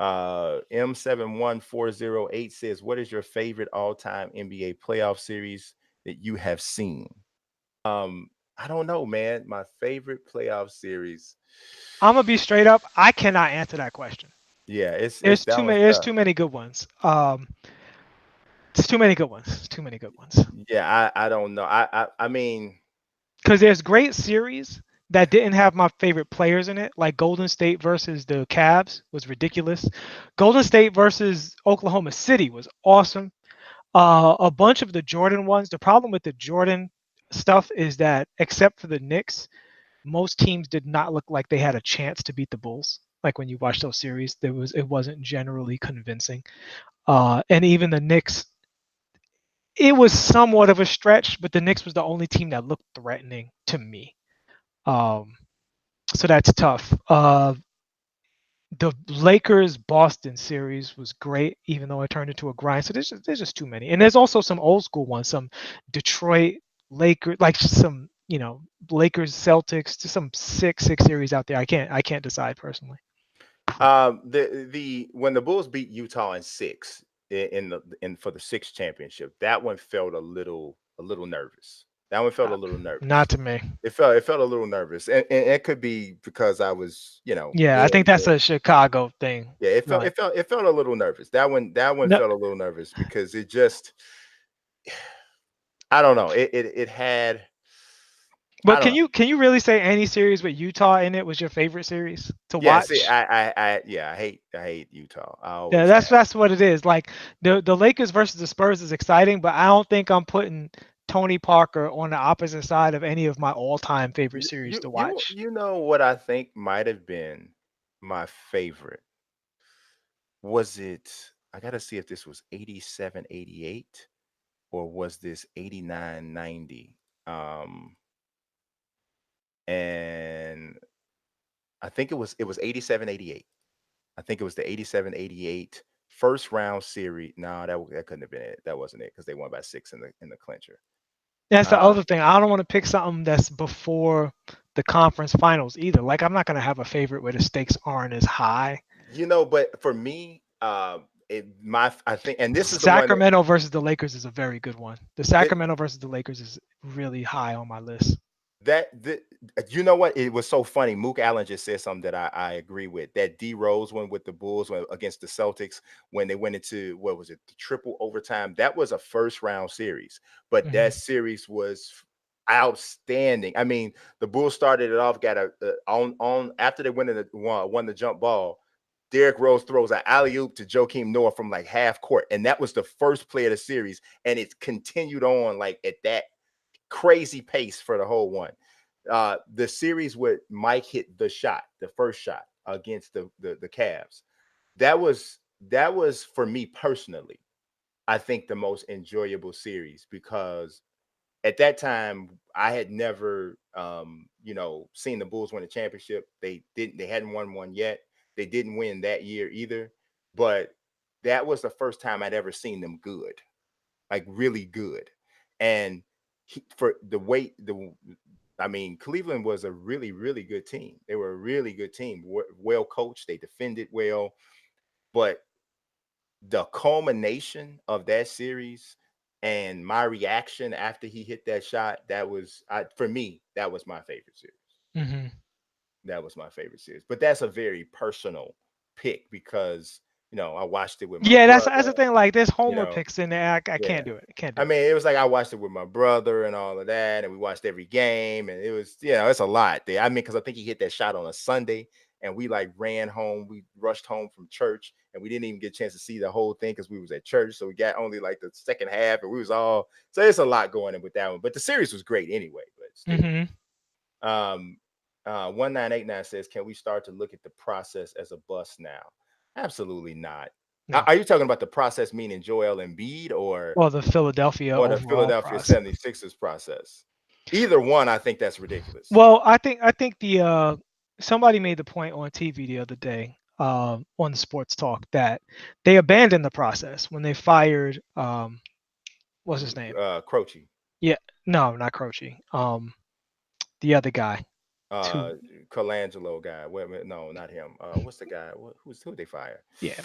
M71408 says, "What is your favorite all-time NBA playoff series that you have seen?" I don't know, man. My favorite playoff series. I'm gonna be straight up. I cannot answer that question. Yeah, it's There's that too one's many. There's tough. too many good ones. It's too many good ones. Too many good ones. Yeah, I don't know. I mean, Because there's great series that didn't have my favorite players in it, like Golden State versus the Cavs was ridiculous. Golden State versus Oklahoma City was awesome. A bunch of the Jordan ones. The problem with the Jordan stuff is that, except for the Knicks, most teams did not look like they had a chance to beat the Bulls. Like when you watch those series, it wasn't generally convincing. And even the Knicks, it was somewhat of a stretch, but the Knicks was the only team that looked threatening to me. Um, so that's tough. The Lakers Boston series was great, even though it turned into a grind. So there's just too many, and there's also some old school ones, some Detroit Lakers, like some Lakers Celtics, just some sick series out there. I can't decide personally. the when the Bulls beat Utah in six in the in for the sixth championship, that one felt a little nervous. That one felt Uh, a little nervous. Not to me. It felt a little nervous, and it could be because I was, Yeah, I think that's a Chicago thing. yeah, it felt Right. it felt it felt a little nervous. That one No, felt a little nervous because it just, I don't know. It had, I but don't can know. you really say any series with Utah in it was your favorite series to Yeah, see, watch? yeah, I hate Utah. I Yeah, always that's have. that's what it is. Like the Lakers versus the Spurs is exciting, but I don't think I'm putting Tony Parker on the opposite side of any of my all-time favorite You series you to you watch. you know what I think might have been my favorite? Was it, I gotta see if this was 87, 88, or was this 89, 90? And I think it was 87, 88. I think it was the 87, 88 first round series. No, that couldn't have been it. That wasn't it because they won by six in the clincher. That's the Uh, other thing. I don't want to pick something that's before the conference finals either. Like I'm not gonna have a favorite where the stakes aren't as high. but for me, I think, and this is the one Sacramento versus the Lakers is a very good one. The that Sacramento versus the Lakers is really high on my list. that you know what, it was so funny. Mook Allen just said something that I agree with. That D Rose one with the Bulls against the Celtics, when they went into, what was it, the triple overtime. That was a first round series, but that Hmm. series was outstanding. I mean, the Bulls started it off, got on after they won the jump ball. Derrick Rose throws an alley oop to Joakim Noah from like half court, and that was the first play of the series, and it continued on like at that crazy pace for the whole one. The series with Mike hit the shot, the first shot against the Cavs. That was for me personally, I think the most enjoyable series, because at that time I had never seen the Bulls win a championship. They hadn't won one yet. They didn't win that year either. But that was the first time I'd ever seen them good, like really good. And for the weight, I mean, Cleveland was a really, really good team. They were a really good team, well coached. They defended well, but the culmination of that series and my reaction after he hit that shot, for me, that was my favorite series. Hmm. That was my favorite series. But that's a very personal pick because, I watched it with my Yeah, brother, that's the thing. Like there's you homer know. picks in there. I Yeah. can't do it. I can't I do it. mean, it was like I watched it with my brother and all of that, and we watched every game, and it was, it's a lot there. I mean, because I think he hit that shot on a Sunday, and we like ran home. We rushed home from church, and we didn't even get a chance to see the whole thing because we was at church. So we got only like the second half, and we was all, so it's a lot going in with that one. But the series was great anyway. But still, Hmm. um, 1989 says, "Can we start to look at the process as a bust now?" Absolutely not. No. Are you talking about the process meaning Joel Embiid, Well, the Philadelphia or the overall Philadelphia process. 76ers process? Either one, I think that's ridiculous. Well, I think the somebody made the point on TV the other day on the sports talk that they abandoned the process when they fired what's his name? Croce. Yeah, no, not Croce. The other guy. Uh, Two. Colangelo guy. Wait a minute. No, not him. What's the guy? Who they fire? Yeah. I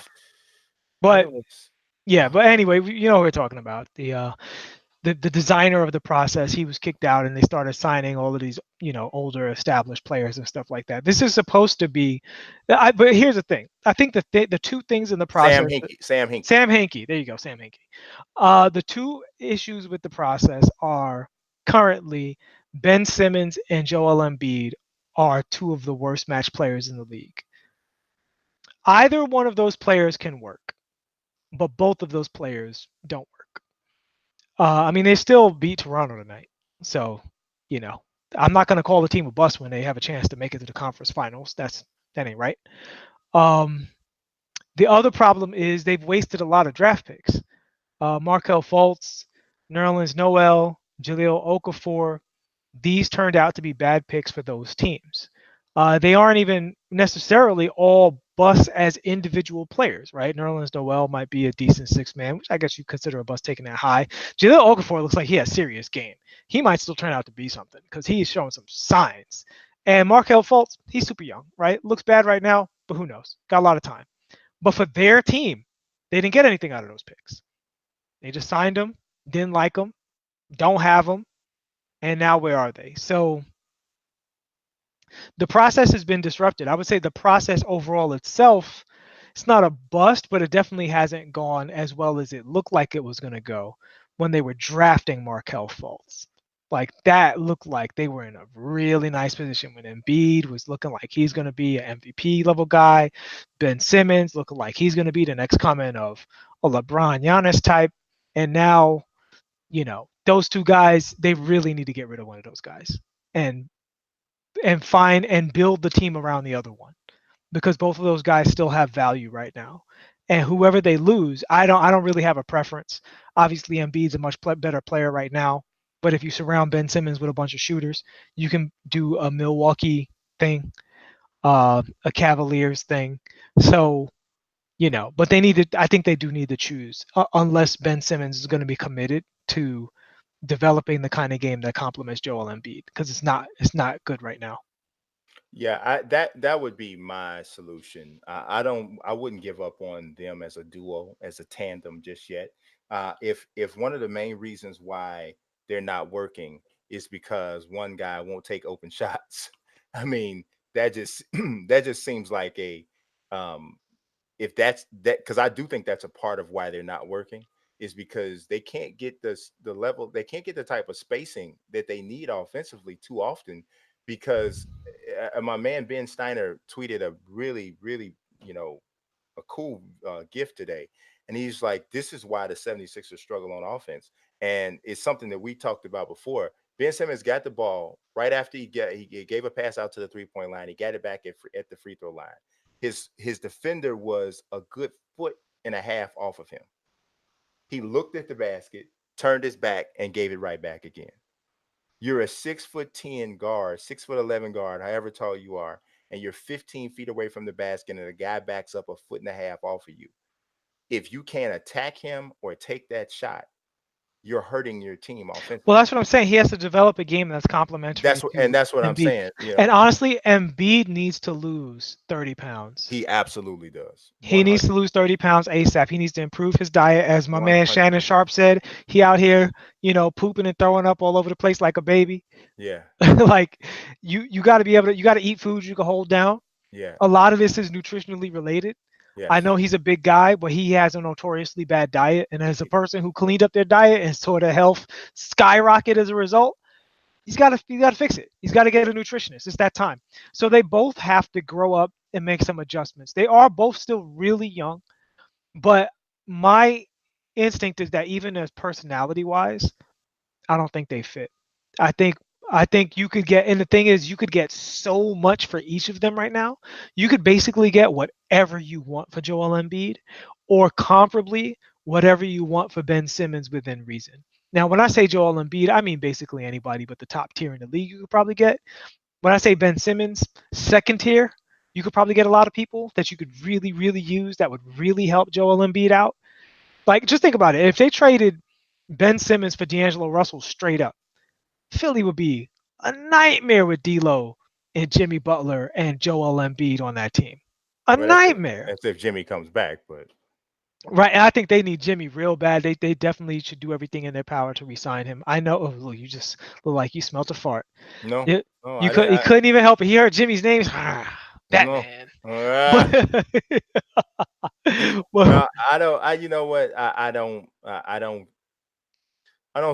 But know it's. yeah, Oh, but anyway, you know what we're talking about. The designer of the process, he was kicked out, and they started signing all of these, older established players and stuff like that. This is supposed to be, but here's the thing. I think the two things in the Sam process, Hinkie. Sam Hinkie. Sam Hinkie, there you go, Sam Hinkie. The two issues with the process are currently Ben Simmons and Joel Embiid are two of the worst match players in the league. Either one of those players can work, but both of those players don't work. I mean, they still beat Toronto tonight. So, you know, I'm not going to call the team a bust when they have a chance to make it to the conference finals. That ain't right. Um, the other problem is they've wasted a lot of draft picks. Markel Fultz, Nerlens Noel, Jahlil Okafor, these turned out to be bad picks for those teams. They aren't even necessarily all busts as individual players, right? Nerlens Noel might be a decent six man, which I guess you consider a bust taking that high. Jahlil Okafor looks like he has serious game. He might still turn out to be something because he's showing some signs. And Markel Fultz, he's super young, right? Looks bad right now, but who knows? Got a lot of time. But for their team, they didn't get anything out of those picks. They just signed them, didn't like them, don't have them, and now where are they? So the process has been disrupted. I would say the process overall itself, it's not a bust, but it definitely hasn't gone as well as it looked like it was going to go when they were drafting Markel Fultz. Like that looked like they were in a really nice position when Embiid was looking like he's going to be an MVP level guy. Ben Simmons looking like he's going to be the next coming of a LeBron Giannis type. And now, those two guys, they really need to get rid of one of those guys and find and build the team around the other one because both of those guys still have value right now. And whoever they lose, I don't really have a preference. Obviously, Embiid's a much better player right now, but if you surround Ben Simmons with a bunch of shooters, you can do a Milwaukee thing, a Cavaliers thing. So, but they need to. I think they do need to choose, unless Ben Simmons is going to be committed to developing the kind of game that complements Joel Embiid because it's not good right now. Yeah, that would be my solution. I wouldn't give up on them as a duo, as a tandem just yet. If one of the main reasons why they're not working is because one guy won't take open shots, I mean that just that just seems like a um if that's that, because I do think that's a part of why they're not working, is because they can't get the level, they can't get the type of spacing that they need offensively too often. Because my man Ben Steiner tweeted a really a cool gift today, and he's like, this is why the 76ers struggle on offense, and it's something that we talked about before. Ben Simmons got the ball right after he gave a pass out to the 3-point line. He got it back at the free throw line. His defender was a good foot and a half off of him. He looked at the basket, turned his back, and gave it right back again. You're a 6'10" guard, 6'11" guard, however tall you are, and you're 15 feet away from the basket, and the guy backs up a foot and a half off of you. If you can't attack him or take that shot, you're hurting your team Well, that's offensively. what I'm saying. He has to develop a game that's complementary to That's what I'm Embiid. saying. And honestly, Embiid needs to lose 30 pounds. He absolutely does. He needs 100, to lose 30 pounds ASAP. He needs to improve his diet. As my man Shannon 100%. Sharp said, he out here, pooping and throwing up all over the place like a baby. Yeah, Like you got to be able to, you got to eat foods you can hold down. yeah, A lot of this is nutritionally related. I yes. know he's a big guy, but he has a notoriously bad diet. And as a person who cleaned up their diet and saw their health skyrocket as a result, he's got to fix it. He's got to get a nutritionist. It's that time. So they both have to grow up and make some adjustments. They are both still really young, but my instinct is that even as personality wise, I don't think they fit. I think I think you could get, and the thing is, you could get so much for each of them right now. You could basically get whatever you want for Joel Embiid, or comparably whatever you want for Ben Simmons within reason. Now, when I say Joel Embiid, I mean basically anybody but the top tier in the league you could probably get. When I say Ben Simmons, second tier, you could probably get a lot of people that you could really, really use that would really help Joel Embiid out. Like, just think about it. If they traded Ben Simmons for D'Angelo Russell straight up, Philly would be a nightmare with D'Lo and Jimmy Butler and Joel Embiid on that team. A Well, nightmare. that's if Jimmy comes back, but Right, and I think they need Jimmy real bad. They definitely should do everything in their power to re-sign him. I know. Oh, look, you just look like you smelt a fart. no, You, no, you I didn't. could. He couldn't even help it. He heard Jimmy's name. No. Batman. Ah. But, Well, but I don't. I You know what? I don't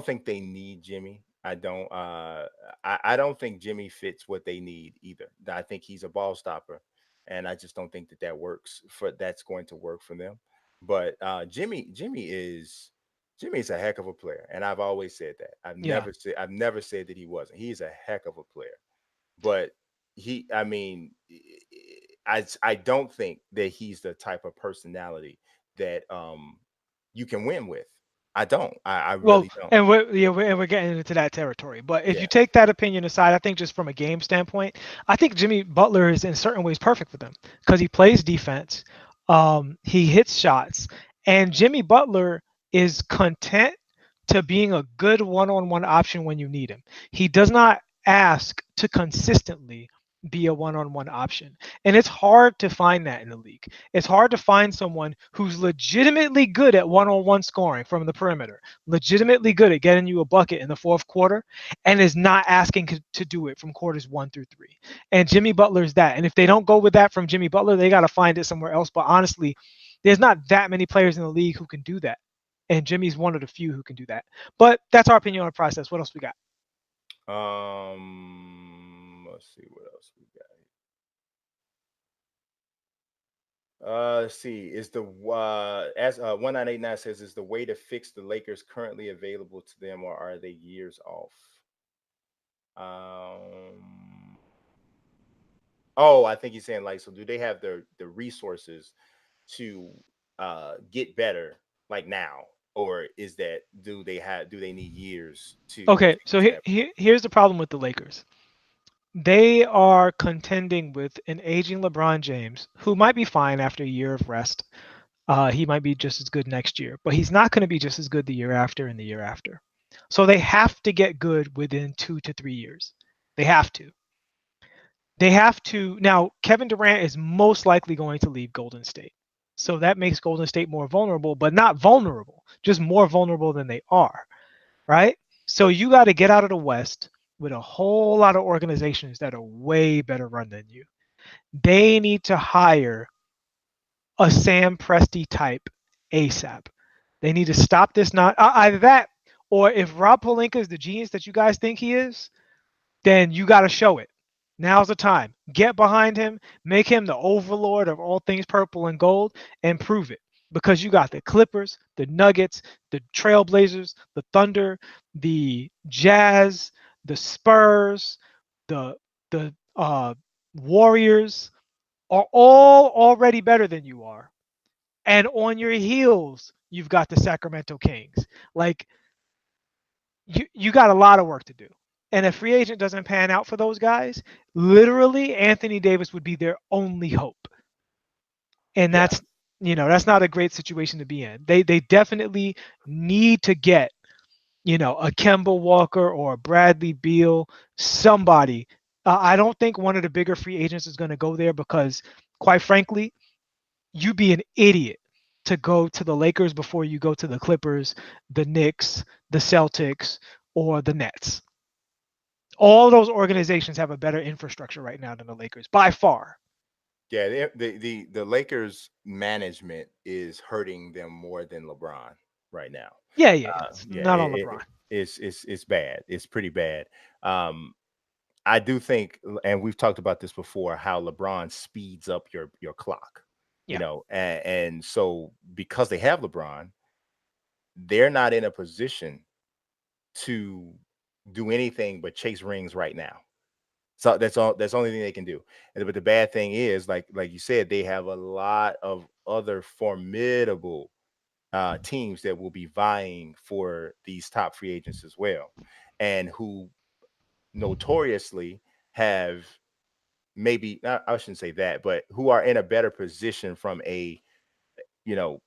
think they need Jimmy. I don't. I don't think Jimmy fits what they need either. I think he's a ball stopper, and I just don't think that works for. That's going to work for them. But Jimmy is a heck of a player, and I've always said that. yeah. I've never said that he wasn't. He's a heck of a player, but I mean, I don't think that he's the type of personality that you can win with. I don't. I Well, really don't. and we're getting into that territory. But if Yeah. you take that opinion aside, I think just from a game standpoint, I think Jimmy Butler is in certain ways perfect for them because he plays defense, he hits shots, and Jimmy Butler is content to being a good one-on-one option when you need him. He does not ask to consistently be a one-on-one option. And it's hard to find that in the league. It's hard to find someone who's legitimately good at one-on-one scoring from the perimeter, legitimately good at getting you a bucket in the fourth quarter, and is not asking to do it from quarters 1 through 3. And Jimmy Butler's that. And if they don't go with that from Jimmy Butler, they got to find it somewhere else. But honestly, there's not that many players in the league who can do that. And Jimmy's one of the few who can do that. But that's our opinion on the process. What else we got? Let's see what else we got. Let's see. Is the as 1989 says, is the way to fix the Lakers currently available to them, or are they years off? Um. Oh, I think he's saying like, so do they have the resources to get better like now, or is that do they need years Okay, to so get to that point? here's the problem with the Lakers. They are contending with an aging LeBron James, who might be fine after a year of rest. He might be just as good next year, but he's not going to be just as good the year after and the year after. So they have to get good within 2 to 3 years. They have to. They have to. Now, Kevin Durant is most likely going to leave Golden State. So that makes Golden State more vulnerable, but not vulnerable, just more vulnerable than they are, right? So you got to get out of the West with a whole lot of organizations that are way better run than you. They need to hire a Sam Presti type ASAP. They need to stop this not either that, or if Rob Pelinka is the genius that you guys think he is, then you got to show it. Now's the time. Get behind him, make him the overlord of all things purple and gold, and prove it. Because you got the Clippers, the Nuggets, the Trailblazers, the Thunder, the Jazz, the Spurs, the Warriors are all already better than you are. And on your heels, you've got the Sacramento Kings. Like you got a lot of work to do. And if free agent doesn't pan out for those guys, literally Anthony Davis would be their only hope. And Yeah. that's not a great situation to be in. They definitely need to get, a Kemba Walker or a Bradley Beal, somebody. I don't think one of the bigger free agents is going to go there because, quite frankly, you'd be an idiot to go to the Lakers before you go to the Clippers, the Knicks, the Celtics, or the Nets. All those organizations have a better infrastructure right now than the Lakers by far. Yeah, the Lakers management is hurting them more than LeBron right now. Yeah. It's Yeah, not on LeBron. it's bad. It's pretty bad. Um, I do think, and we've talked about this before, how LeBron speeds up your clock. Yeah. And so because they have LeBron, they're not in a position to do anything but chase rings right now. So that's all. That's the only thing they can do. But the bad thing is, like you said, they have a lot of other formidable teams that will be vying for these top free agents as well, and who notoriously have maybe I shouldn't say that, but who are in a better position from a you know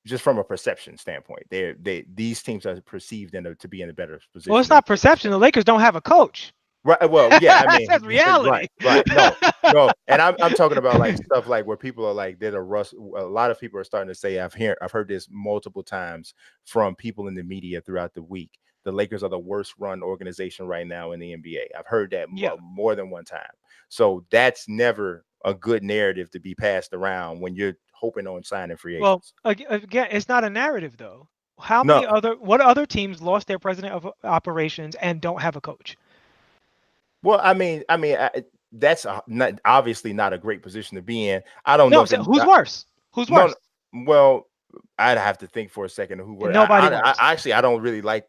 just from a perception standpoint. These teams are perceived to be in a better Well, position it's than not the Lakers perception. are. The Lakers don't have a coach. Right. Well, yeah. I mean, That's right, reality. right. No, no. And I'm talking about like stuff like where people are like they're a rust. A lot of people are starting to say I've heard this multiple times from people in the media throughout the week. The Lakers are the worst run organization right now in the NBA. I've heard that Yeah. more than one time. So that's never a good narrative to be passed around when you're hoping on signing free Well, agents. again, it's not a narrative though. How No, many other what other teams lost their president of operations and don't have a coach? well, that's not, obviously not a great position to be in. I don't No, know I'm if it. saying who's worse? Who's No, worse? well, I'd have to think for a second who And were. nobody worse. Actually, I don't really like.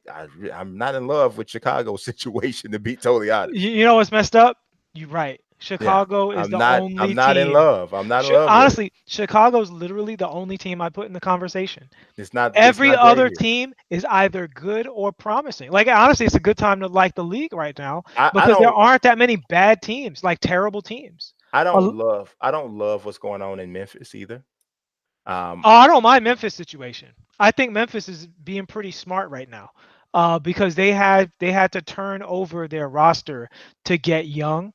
I'm not in love with Chicago's situation, to be totally honest. You know what's messed up? You're right. Yeah, Chicago is I'm the not. I'm only not in team. love. I'm not in love with it. Honestly, Chicago's literally the only team I put in the conversation. It's not. It's Every not great other here. team is either good or promising. Like honestly, it's a good time to like the league right now I because there don't. aren't that many bad teams, like terrible teams. I Uh, love. I don't love what's going on in Memphis either. Um. Oh, I don't mind Memphis situation. I think Memphis is being pretty smart right now, because they had to turn over their roster to get young,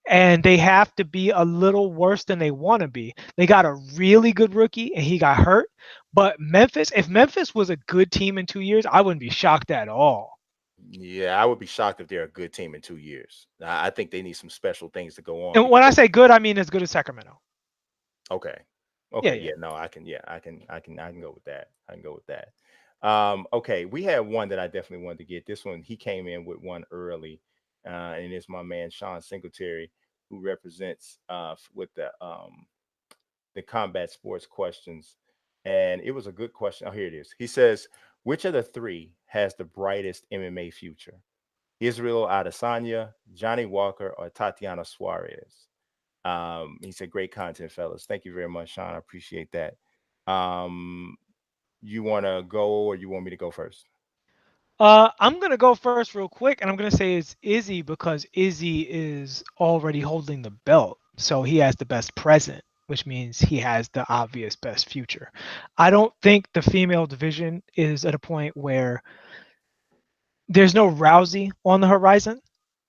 and they have to be a little worse than they want to be. They got a really good rookie, and he got hurt. But Memphis, if Memphis was a good team in 2 years, I wouldn't be shocked at all. Yeah, I would be shocked if they're a good team in 2 years. I think they need some special things to go on And when because I say good, I mean as good as Sacramento. okay. Yeah, Okay, yeah. yeah, no, I can yeah, I can go with that. I can go with that. Okay, we had one that I definitely wanted to get. This one, he came in with one early. And it's my man Sean Singletary, who represents with the combat sports questions. And it was a good question. Oh, here it is. He says, which of the three has the brightest MMA future? Israel Adesanya, Johnny Walker, or Tatiana Suarez? He said, great content, fellas. Thank you very much, Sean. I appreciate that. You want to go or you want me to go first? I'm gonna go first real quick, and I'm gonna say it's Izzy because Izzy is already holding the belt, so he has the best present, which means he has the obvious best future. I don't think the female division is at a point where there's no Rousey on the horizon.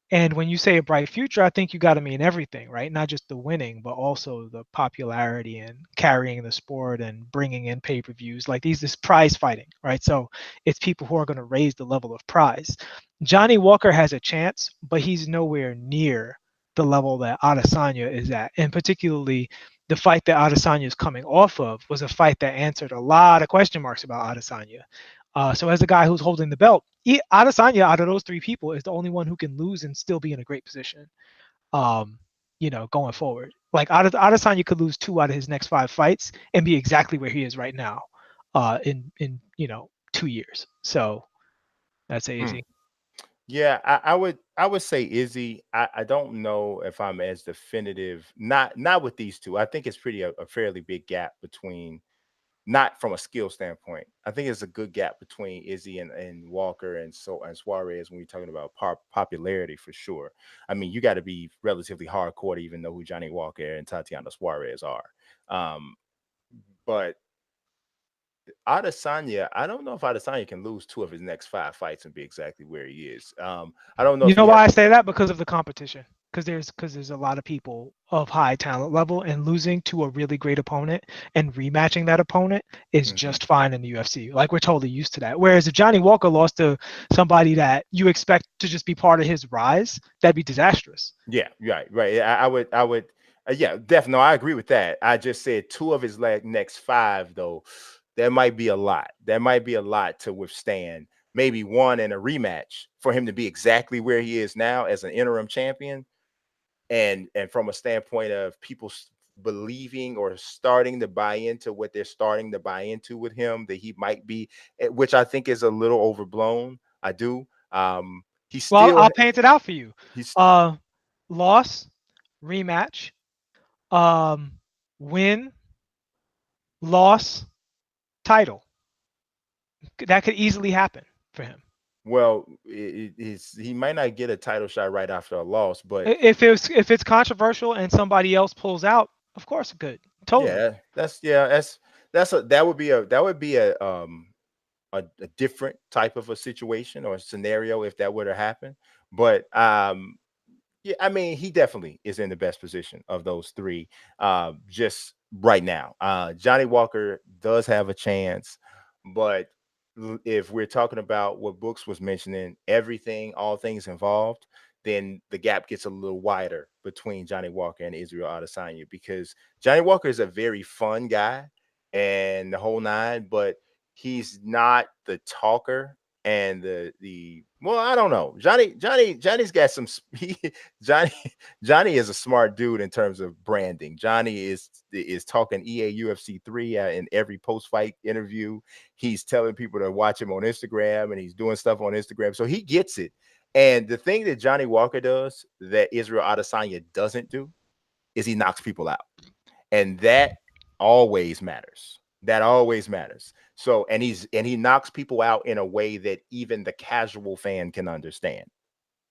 And when you say a bright future, I think you got to mean everything, right? Not just the winning, but also the popularity and carrying the sport and bringing in pay-per-views. Like these is prize fighting, right? So it's people who are going to raise the level of prize. Johnny Walker has a chance, but he's nowhere near the level that Adesanya is at. And particularly the fight that Adesanya is coming off of was a fight that answered a lot of question marks about Adesanya. So as a guy who's holding the belt, Adesanya out of those three people is the only one who can lose and still be in a great position. Um, going forward, like Adesanya could lose 2 out of his next 5 fights and be exactly where he is right now, in 2 years. So that's Hmm. easy. Yeah, I would say Izzy. I don't know if I'm as definitive. Not with these two. I think it's pretty a fairly big gap between not from a skill standpoint. I think it's a good gap between Izzy and Walker and Suarez when we're talking about popularity for sure. I mean, you got to be relatively hardcore to even know who Johnny Walker and Tatiana Suarez are. Um, but Adesanya, I don't know if Adesanya can lose 2 of his next 5 fights and be exactly where he is. I don't know You if know he why has. I say that? Because of the competition. Because there's a lot of people of high talent level, and losing to a really great opponent and rematching that opponent is Mhm. just fine in the UFC. Like we're totally used to that. Whereas if Johnny Walker lost to somebody that you expect to just be part of his rise, that'd be disastrous. Yeah, right, right. Yeah, I would. Yeah, definitely. No, I agree with that. I just said 2 of his next 5, though. That might be a lot. That might be a lot to withstand. Maybe one in a rematch for him to be exactly where he is now as an interim champion, and from a standpoint of people believing or starting to buy into what they're starting to buy into with him, that he might be, which I think is a little overblown. I do. He Well, still I'll paint it out for you. he's Uh, Loss, rematch, um, win, loss, title. That could easily happen for him. Well, he might not get a title shot right after a loss, but If it's controversial and somebody else pulls out, of course it could. Totally. yeah, that would be a different type of a situation or a scenario if that were to happen. But Yeah, I mean, he definitely is in the best position of those three, just right now. Johnny Walker does have a chance, but if we're talking about what Books was mentioning, everything, all things involved, then the gap gets a little wider between Johnny Walker and Israel Adesanya, because Johnny Walker is a very fun guy and the whole nine, but he's not the talker and the well, I don't know. Johnny's got some Johnny Johnny is a smart dude in terms of branding. Johnny is talking EA UFC 3 in every post-fight interview. He's telling people to watch him on Instagram, and he's doing stuff on Instagram. So he gets it. And the thing that Johnny Walker does that Israel Adesanya doesn't do is he knocks people out. And that always matters. That always matters. So, and he knocks people out in a way that even the casual fan can understand.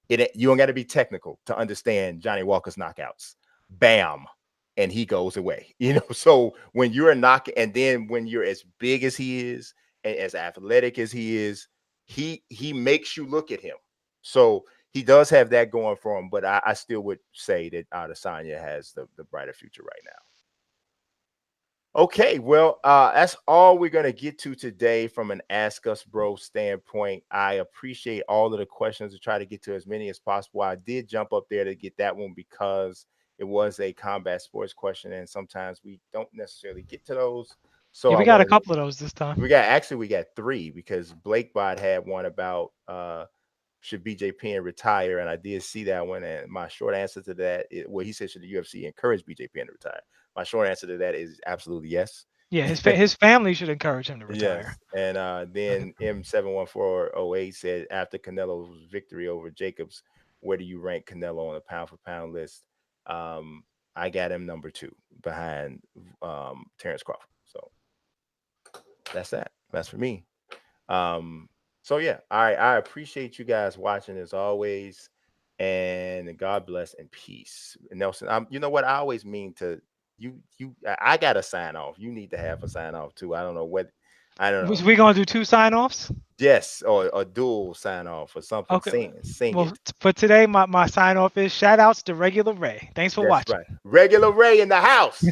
You don't got to be technical to understand Johnny Walker's knockouts. Bam, and he goes away. So when you're a knock, and then when you're as big as he is and as athletic as he is, he makes you look at him. So he does have that going for him, but I still would say that Adesanya has the brighter future right now. Okay, well, that's all we're gonna get to today from an Ask Us Bro standpoint. I appreciate all of the questions to try to get to as many as possible. I did jump up there to get that one because it was a combat sports question, and sometimes we don't necessarily get to those. So Yeah, I we got a wanted couple of those this we time. got actually we got three, because Blake Bot had one about should BJ Penn retire, and I did see that one. And my short answer to that, well, he said should the UFC encourage BJ Penn to retire? My short answer to that is absolutely yes. Yeah, his family should encourage him to retire. Yes. And then M71408 said after Canelo's victory over Jacobs, where do you rank Canelo on the pound for pound list? Um, I got him number 2 behind Terrence Crawford. So that's that. That's for me. Um, so yeah, I appreciate you guys watching as always, and God bless and peace. Nelson, you know what? I always mean to I gotta sign off. You need to have a sign off too. I don't know what, I don't know. We gonna do 2 sign-offs? Yes, or a dual sign off or something. Okay. Sing Well, it. for today, my sign-off is shout outs to Regular Ray. Thanks for That's watching. right. Regular Ray in the house.